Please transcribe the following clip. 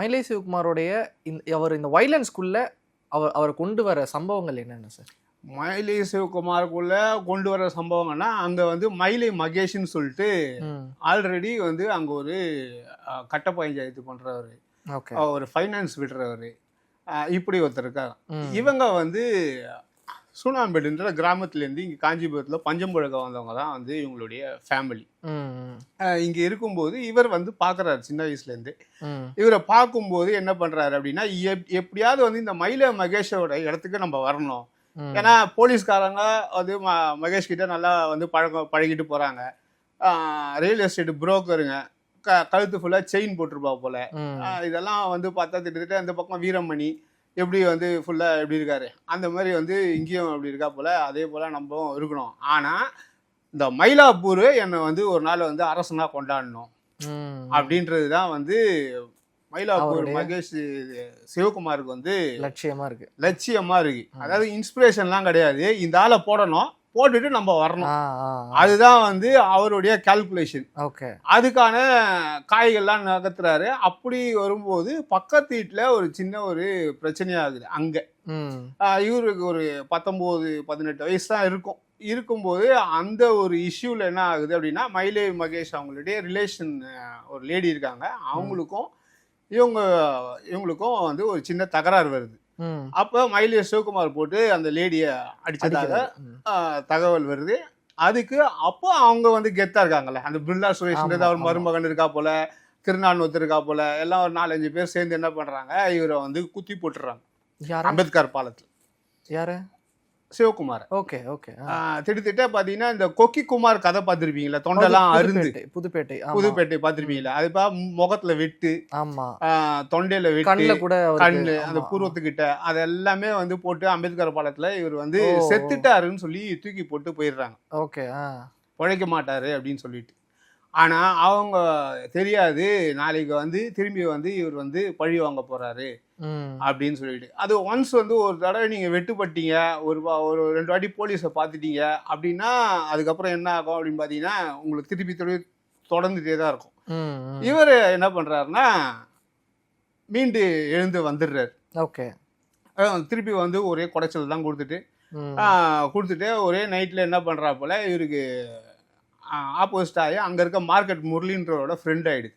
மயிலை சிவகுமாரோடைய அவர் இந்த வயலன்ஸ்குள்ள அவரை கொண்டு வர சம்பவங்கள் என்னென்ன சார்? மயிலை சிவகுமாருக்குள்ள கொண்டு வர சம்பவங்கள்னா, அங்கே வந்து மயிலை மகேஷ்னு சொல்லிட்டு ஆல்ரெடி வந்து அங்கே ஒரு கட்ட பஞ்சாயத்து பண்ணுறவர், ஒரு ஃபைனான்ஸ் விடுறவர், இப்படி ஒருத்தர் இருக்காங்க. இவங்க வந்து சூனாம்பேடுன்ற கிராமத்துலேருந்து இங்கே காஞ்சிபுரத்தில் பஞ்சம்புழக்கம் வந்தவங்க தான் வந்து இவங்களுடைய ஃபேமிலி. இங்கே இருக்கும்போது இவர் வந்து பார்க்குறாரு சின்ன வயசுலேருந்து. இவரை பார்க்கும்போது என்ன பண்ணுறாரு அப்படின்னா, எப்படியாவது வந்து இந்த மயிலை மகேஷோட இடத்துக்கு நம்ம வரணும். ஏன்னா போலீஸ்காரங்க வந்து மகேஷ் கிட்ட நல்லா வந்து பழகிட்டு போகிறாங்க. ரியல் எஸ்டேட் புரோக்கருங்க, கழுத்து ஃபுல்லாக செயின் போட்டிருப்பா போல. இதெல்லாம் வந்து பார்த்தா திட்டத்தட்ட அந்த பக்கம் வீரமணி எப்படி வந்து ஃபுல்லாக எப்படி இருக்காரு, அந்த மாதிரி வந்து இங்கேயும் அப்படி இருக்கா போல். அதே போல் நம்ம இருக்கணும். ஆனால் இந்த மயிலாப்பூர் என்னை வந்து ஒரு நாள் வந்து அரசனாக கொண்டாடணும் அப்படின்றது தான் வந்து மயிலாப்பூர் மகேஷ் சிவகுமாருக்கு வந்து லட்சியமா இருக்கு. அதாவது இன்ஸ்பிரேஷன்லாம் கிடையாது, இந்த ஆளை போடணும், போட்டுட்டு நம்ம வரணும், அதுதான் வந்து அவருடைய கால்குலேஷன். அதுக்கான காய்கள்லாம் நகர்த்துறாரு. அப்படி வரும்போது பக்கத்து வீட்டுல ஒரு சின்ன ஒரு பிரச்சனையாகுது. அங்க இவருக்கு ஒரு 19-18 வயசு தான் இருக்கும்போது அந்த ஒரு இஷ்யூல என்ன ஆகுது அப்படின்னா, மயிலை மகேஷ் அவங்களுடைய ரிலேஷன் ஒரு லேடி இருக்காங்க, அவங்களுக்கும் இவங்களுக்கும் வந்து ஒரு சின்ன தகராறு வருது. அப்ப மயிலை சிவகுமார் போட்டு அந்த லேடிய அடிச்சதாக தகவல் வருது. அதுக்கு அப்போ அவங்க வந்து கெத்தா இருக்காங்கல்ல, அந்த பிருந்தா சுரேஷ்ன்றது அவர் மருமகன் இருக்கா போல, திருநான் ஒருத்தர் இருக்கா போல, எல்லாம் ஒரு 4-5 பேர் சேர்ந்து என்ன பண்றாங்க, இவரை வந்து குத்தி போட்டுறாங்க அம்பேத்கர் பாலத்துல. யாரு? சிவகுமார். திட்டத்திட்ட பாத்தீங்கன்னா இந்த கொக்கி குமார் கதை பார்த்திருப்பீங்களா, தொண்டெல்லாம் அருந்து, புதுப்பேட்டை பார்த்திருப்பீங்களா, அது முகத்துல வெட்டு, தொண்டையில வெட்டு, கண்ணு அந்த பூர்வத்துக்கிட்ட, அது எல்லாமே வந்து போட்டு அம்பேத்கர் பாலத்துல இவர் வந்து செத்துட்டாருன்னு சொல்லி தூக்கி போட்டு போயிடுறாங்க. பிழைக்க மாட்டாரு அப்படின்னு சொல்லிட்டு. ஆனா அவங்க தெரியாது, நாளைக்கு வந்து திரும்பி வந்து இவர் வந்து பழி வாங்க போறாரு அப்படின்னு சொல்லிட்டு. அது ஒன்ஸ் வந்து ஒரு தடவை நீங்க வெட்டுப்பட்டீங்க, ஒரு 2 வாட்டி போலீஸை பார்த்துட்டீங்க அப்படின்னா அதுக்கப்புறம் என்ன ஆகும் அப்படின்னு பாத்தீங்கன்னா, உங்களுக்கு திருப்பி தொடர்ந்துட்டே தான் இருக்கும். இவர் என்ன பண்றாருன்னா, மீண்டு எழுந்து வந்துடுறாரு. திருப்பி வந்து ஒரே குடைச்சல் தான் கொடுத்துட்டு ஒரே நைட்ல என்ன பண்றா போல, இவருக்கு ஆப்போசிட் ஆகி அங்க இருக்க மார்க்கெட் முரளின்றவரோட ஃப்ரெண்ட் ஆயிடுது.